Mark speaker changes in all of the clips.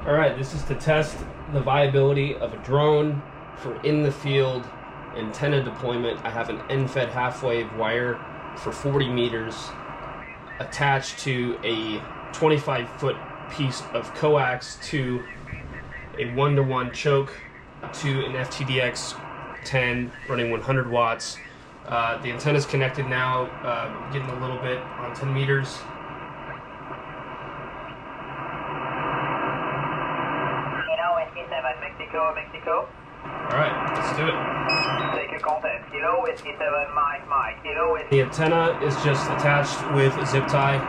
Speaker 1: Alright, this is to test the viability of a drone for in the field antenna deployment. I have an end-fed half-wave wire for 40 meters attached to a 25-foot piece of coax to a 1-to-1 choke to an FTdx10 running 100 watts. The antenna is connected now, getting a little bit on 10 meters.
Speaker 2: Mexico.
Speaker 1: Alright, let's do it.
Speaker 2: Take a contact. Kilo Whiskey 7 Mike. Kilo Whiskey.
Speaker 1: The antenna is just attached with a zip tie.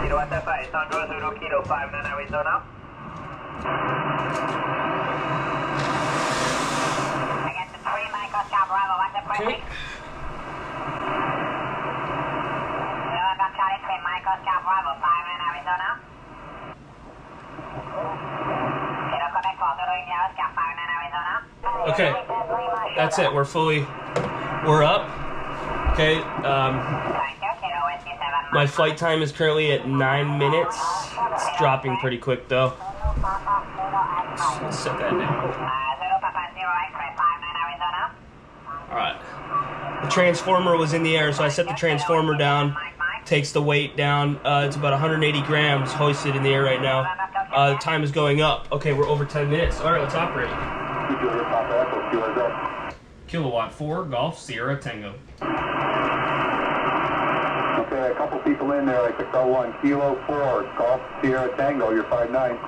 Speaker 2: Kilo Atafa, Sandro Zulu Kilo 5 9 Arizona. I got the 3 Mike Oscar Bravo. What's the prefix? November Charlie 3 Mike Oscar Bravo 5 9 Arizona.
Speaker 1: Okay, that's it. We're up. Okay, my flight time is currently at 9 minutes. It's dropping pretty quick though. Let's set that down. Alright. The transformer was in the air, so I set the transformer down. Takes the weight down. It's about 180 grams hoisted in the air right now. The time is going up. Okay, we're over 10 minutes. Alright, let's operate. Kilowatt 4, Golf Sierra Tango.
Speaker 3: Okay, a couple people in there. I picked out 1. Kilo 4, Golf Sierra Tango. You're 5'9".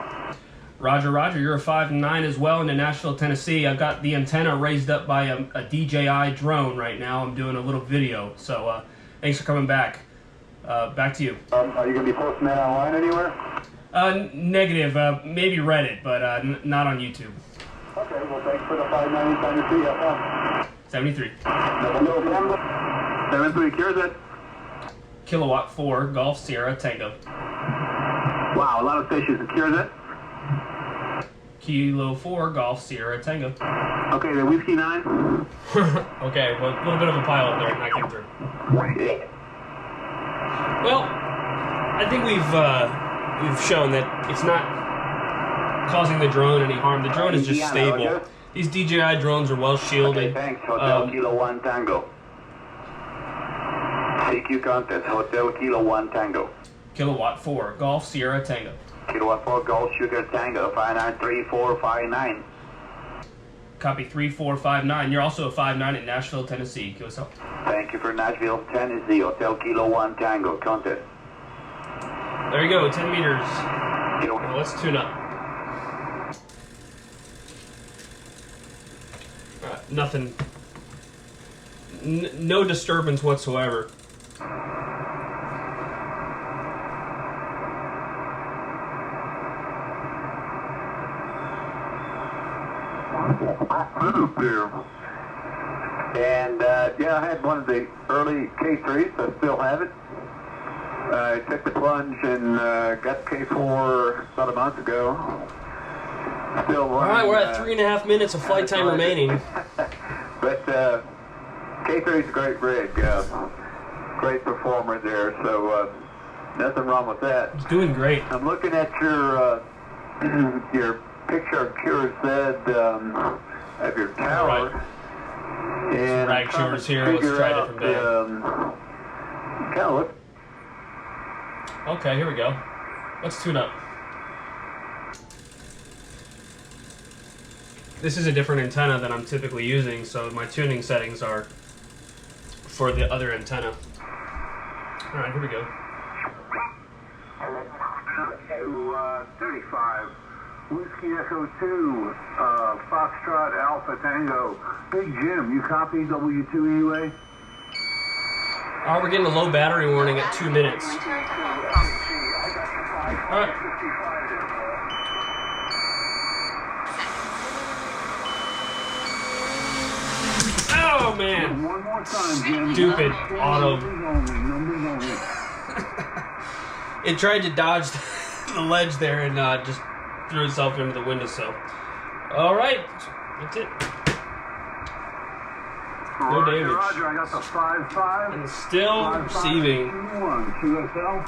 Speaker 1: Roger. You're a 5'9" as well into Nashville, Tennessee. I've got the antenna raised up by a DJI drone right now. I'm doing a little video. So thanks for coming back. Back to you.
Speaker 3: Are you going to be posting that online anywhere?
Speaker 1: Negative. Maybe Reddit, but not on YouTube.
Speaker 3: Okay, well, thanks for the 5'9" Tennessee FM.
Speaker 1: 73.
Speaker 3: 73, cures it.
Speaker 1: Kilowatt 4, Golf Sierra Tango.
Speaker 3: Wow, a lot of fishes. Cures it.
Speaker 1: Kilo 4, Golf Sierra Tango.
Speaker 3: Okay, the Whiskey 9.
Speaker 1: Okay, well, a little bit of a pile up there, not getting through. Well, I think we've shown that it's not causing the drone any harm. The drone is just stable. These DJI drones are well shielded.
Speaker 3: Okay, thanks. Hotel Kilo 1 Tango. CQ contest. Hotel Kilo 1 Tango.
Speaker 1: Kilowatt 4, Golf Sierra Tango.
Speaker 3: Kilowatt 4, Golf Sugar Tango. 593459.
Speaker 1: Copy 3459. You're also a 5'9" in Nashville, Tennessee. Give us help.
Speaker 3: Thank you for Nashville, Tennessee. Hotel Kilo 1 Tango. Contest.
Speaker 1: There you go, 10 meters. Now let's tune up. Nothing. No disturbance whatsoever.
Speaker 3: And yeah, I had one of the early K3s. I still have it. I took the plunge and got K4 about a month ago. Still running.
Speaker 1: All right, we're at 3.5 minutes of flight time remaining.
Speaker 3: But K3 is a great rig, great performer there. So nothing wrong with that.
Speaker 1: It's doing great.
Speaker 3: I'm looking at your your picture of Cure said of your tower.
Speaker 1: Right.
Speaker 3: And
Speaker 1: rag showers here. Let's try a different day.
Speaker 3: Kind of look.
Speaker 1: Okay, here we go. Let's tune up. This is a different antenna than I'm typically using, so my tuning settings are for the other antenna. All right, here we go.
Speaker 3: 35. Whiskey Echo 2, Foxtrot Alpha Tango. Big Jim, you copy W2EUA?
Speaker 1: We're getting a low battery warning at 2 minutes. All right. Oh man!
Speaker 3: One more time, Jim.
Speaker 1: Stupid auto. It tried to dodge the ledge there and just threw itself into the windowsill. All right, that's it. No damage.
Speaker 3: Roger, I got the 5-5.
Speaker 1: And still receiving.
Speaker 3: QSL.